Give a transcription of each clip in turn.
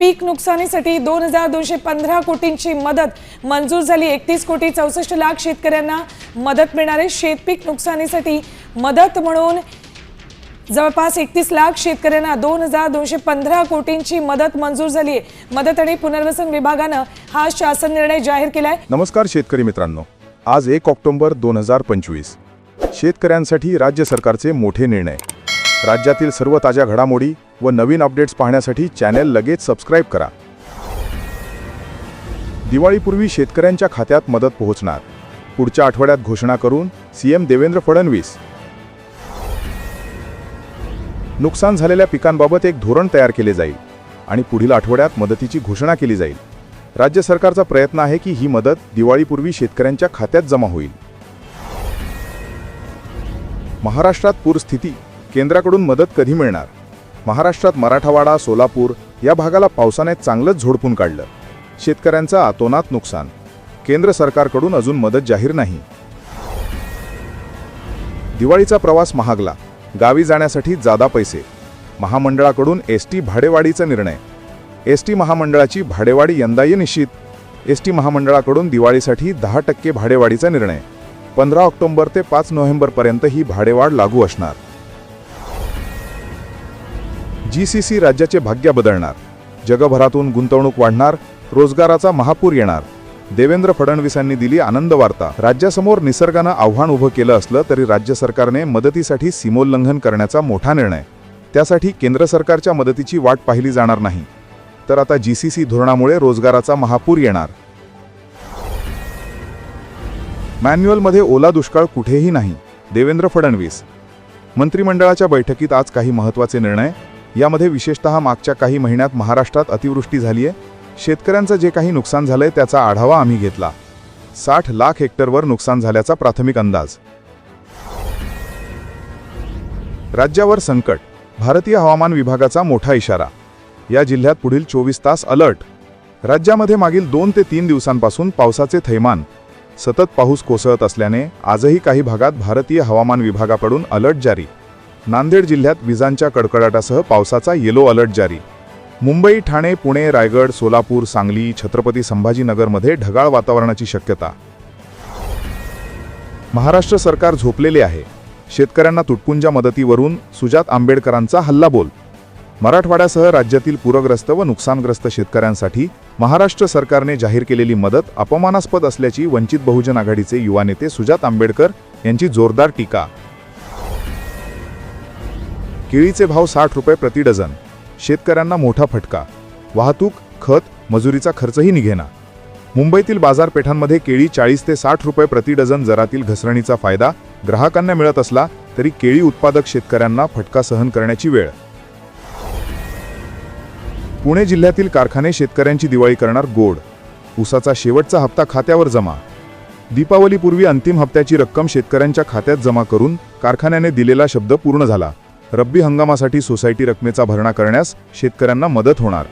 पीक नुकसानीसाठी 2215 कोटींची मदत मंजूर झाली। 31,64,00,000 शेतकऱ्यांना मदत मिळणार आहे। शेतपीक नुकसानीसाठी मदत म्हणून जवळपास 31,00,000 शेतकऱ्यांना 2215 कोटींची मदत मंजूर झाली आहे। मदत आणि पुनर्वसन विभागाने हा शासन निर्णय जाहीर केलाय। नमस्कार शेतकरी मित्रांनो, आज 1 ऑक्टोबर 2025 शेतकऱ्यांसाठी राज्य सरकारचे मोठे निर्णय। राज्यातील सर्व ताज्या घडामोडी व नवीन अपडेट्स पाहण्यासाठी चॅनल लगेच सबस्क्राइब करा। दिवाळीपूर्वी शेतकऱ्यांच्या खात्यात मदत पोहोचणार, पुढच्या आठवड्यात घोषणा करून सीएम देवेंद्र फडणवीस। नुकसान झालेल्या पिकांबाबत एक धोरण तयार केले जाईल आणि पुढील आठवड्यात मदतीची घोषणा केली जाईल। राज्य सरकारचा प्रयत्न आहे की ही मदत दिवाळीपूर्वी शेतकऱ्यांच्या खात्यात जमा होईल। महाराष्ट्रात पूरस्थिती, केंद्राकडून मदत कधी मिळणार? महाराष्ट्रात मराठवाडा, सोलापूर या भागाला पावसाने चांगलंच झोडपून काढलं। शेतकऱ्यांचं अतोनात नुकसान, केंद्र सरकारकडून अजून मदत जाहीर नाही। दिवाळीचा प्रवास महागला, गावी जाण्यासाठी जादा पैसे। महामंडळाकडून एसटी भाडेवाढीचा निर्णय। एसटी महामंडळाची भाडेवाढी यंदाही निश्चित। एसटी महामंडळाकडून दिवाळीसाठी 10% भाडेवाढीचा निर्णय। 15 ऑक्टोबर ते 5 नोव्हेंबर पर्यंत ही भाडेवाढ लागू असणार। जीसीसी राज्याचे भाग्य बदलणार, जगभरातून गुंतवणूक वाढणार, रोजगाराचा महापूर येणार। देवेंद्र फडणवीसांनी दिली आनंद वार्ता। राज्यासमोर निसर्गानं आव्हान उभं केलं असलं तरी राज्य सरकारने मदतीसाठी सीमोल्लंघन करण्याचा मोठा निर्णय। त्यासाठी केंद्र सरकारच्या मदतीची वाट पाहिली जाणार नाही, तर आता जीसीसी धोरणामुळे रोजगाराचा महापूर येणार। मॅन्युअलमध्ये ओला दुष्काळ कुठेही नाही, देवेंद्र फडणवीस। मंत्रिमंडळाच्या बैठकीत आज काही महत्त्वाचे निर्णय। यामध्ये विशेषतः मागच्या काही महिन्यात महाराष्ट्रात अतिवृष्टी झाली आहे। शेतकऱ्यांचं जे काही नुकसान झालंय त्याचा आढावा आम्ही घेतला। 60 लाख हेक्टरवर नुकसान झाल्याचा प्राथमिक अंदाज। राज्यावर संकट, भारतीय हवामान विभागाचा मोठा इशारा। या जिल्ह्यात पुढील 24 तास अलर्ट। राज्यामध्ये मागील 2 ते 3 दिवसांपासून पावसाचे थैमान। सतत पाऊस कोसळत असल्याने आजही काही भागात भारतीय हवामान विभागाकडून अलर्ट जारी। नांदेड जिल्ह्यात विजांच्या कडकडाटासह पावसाचा येलो अलर्ट जारी। मुंबई, ठाणे, पुणे, रायगड, सोलापूर, सांगली, छत्रपती संभाजीनगरमध्ये ढगाळ वातावरणाची शक्यता। महाराष्ट्र सरकार झोपलेले आहे, शेतकऱ्यांना तुटपुंजा मदतीवरून सुजात आंबेडकरांचा हल्लाबोल। मराठवाड्यासह राज्यातील पूरग्रस्त व नुकसानग्रस्त शेतकऱ्यांसाठी महाराष्ट्र सरकारने जाहीर केलेली मदत अपमानास्पद असल्याची वंचित बहुजन आघाडीचे युवा नेते सुजात आंबेडकर यांची जोरदार टीका। केळीचे भाव 60 रुपये प्रति डझन, शेतकऱ्यांना मोठा फटका। वाहतूक, खत, मजुरीचा खर्चही निघेना। मुंबईतील बाजारपेठांमध्ये केळी 40 ते 60 रुपये प्रति डझन दरातील घसरणीचा फायदा ग्राहकांना मिळत असला तरी केळी उत्पादक शेतकऱ्यांना फटका सहन करण्याची वेळ। पुणे जिल्ह्यातील कारखाने शेतकऱ्यांची दिवाळी करणार गोड। ऊसाचा शेवटचा हप्ता खात्यावर जमा। दीपावलीपूर्वी अंतिम हप्त्याची रक्कम शेतकऱ्यांच्या खात्यात जमा करून कारखान्याने दिलेला शब्द पूर्ण झाला। रब्बी हंगामासाठी सोसायटी रकमेचा भरणा करण्यास शेतकऱ्यांना मदत होणार।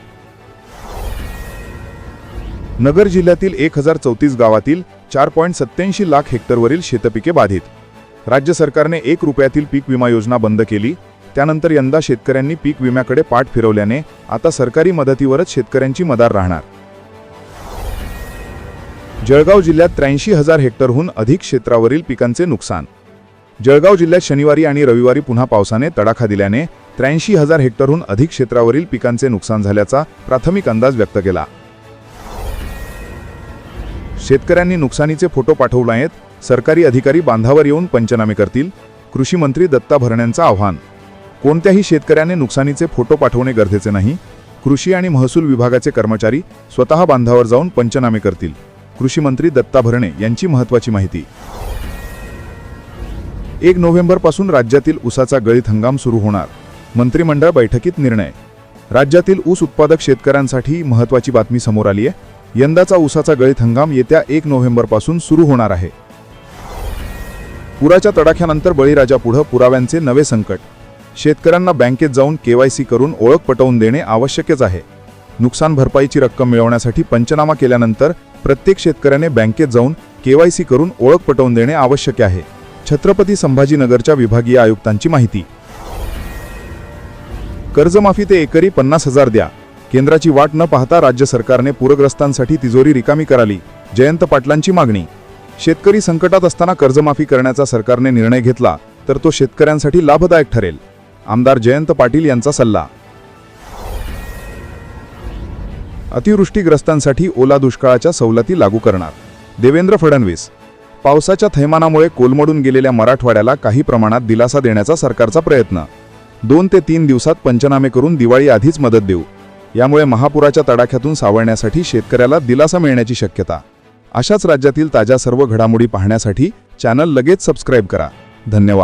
नगर जिल्ह्यातील 1034 गावातील 4.87 लाख हेक्टरवरील शेतपिके बाधित। राज्य सरकारने 1 रुपयातील पीक विमा योजना बंद केली। त्यानंतर यंदा शेतकऱ्यांनी पीक विम्याकडे पाठ फिरवल्याने आता सरकारी मदतीवरच शेतकऱ्यांची मदार राहणार। जळगाव जिल्ह्यात 83,000 हेक्टरहून अधिक क्षेत्रावरील पिकांचे नुकसान। जळगाव जिल्ह्यात शनिवारी आणि रविवारी पुन्हा पावसाने तडाखा दिल्याने 83,000 हेक्टरहून अधिक क्षेत्रावरील पिकांचे नुकसान झाल्याचा प्राथमिक अंदाज व्यक्त केला। शेतकऱ्यांनी नुकसानीचे फोटो पाठवले आहेत, सरकारी अधिकारी बांधावर येऊन पंचनामे करतील, कृषी मंत्री दत्ता भरणेंचं आव्हान। कोणत्याही शेतकऱ्याने नुकसानीचे फोटो पाठवणे गरजेचे नाही, कृषी आणि महसूल विभागाचे कर्मचारी स्वतः बांधावर जाऊन पंचनामे करतील, कृषी मंत्री दत्ता भरणे यांची महत्त्वाची माहिती। 1 नोव्हेंबर पासून राज्यातील ऊसाचा गळीत हंगाम सुरू होणार, मंत्रिमंडळ बैठकीत निर्णय। राज्यातील ऊस उत्पादक शेतकऱ्यांसाठी महत्त्वाची बातमी समोर आली आहे। यंदाचा ऊसाचा गळीत हंगाम येत्या 1 नोव्हेंबर पासून सुरू होणार आहे। पुराच्या तडाख्यानंतर बळीराजापुढे पुराव्यांचे नवे संकट। शेतकऱ्यांना बँकेत जाऊन केवायसी करून ओळख पटवून देणे आवश्यकच आहे। नुकसान भरपाईची रक्कम मिळवण्यासाठी पंचनामा केल्यानंतर प्रत्येक शेतकऱ्याने बँकेत जाऊन केवायसी करून ओळख पटवून देणे आवश्यक आहे। छत्रपती संभाजीनगरच्या विभागीय आयुक्तांची माहिती। कर्जमाफी ते एकरी 50,000 द्या, केंद्राची वाट न पाहता राज्य सरकारने पूरग्रस्तांसाठी तिजोरी रिकामी करावी, जयंत पाटलांची मागणी. शेतकरी संकटात असताना कर्जमाफी करण्याचा सरकारने निर्णय घेतला तर तो शेतकऱ्यांसाठी लाभदायक ठरेल. आमदार जयंत पाटील यांचा सल्ला. अतिवृष्टीग्रस्तांसाठी ओला दुष्काळाच्या सवलती लागू करणार देवेंद्र फडणवीस. पावसाच्या थैमानामुळे कोलमडून गेलेल्या मराठवाड्याला काही प्रमाणात दिलासा देण्याचा सरकारचा प्रयत्न. 2 ते 3 दिवसात पंचनामे करून दिवाळी आधीच मदत देऊ. यामुळे महापुराच्या तडाख्यातून सावरण्यासाठी शेतकऱ्याला दिलासा मिळण्याची शक्यता. अशाच राज्यातील ताज्या सर्व घडामोडी पाहण्यासाठी चॅनल लगेच सबस्क्राईब करा. धन्यवाद.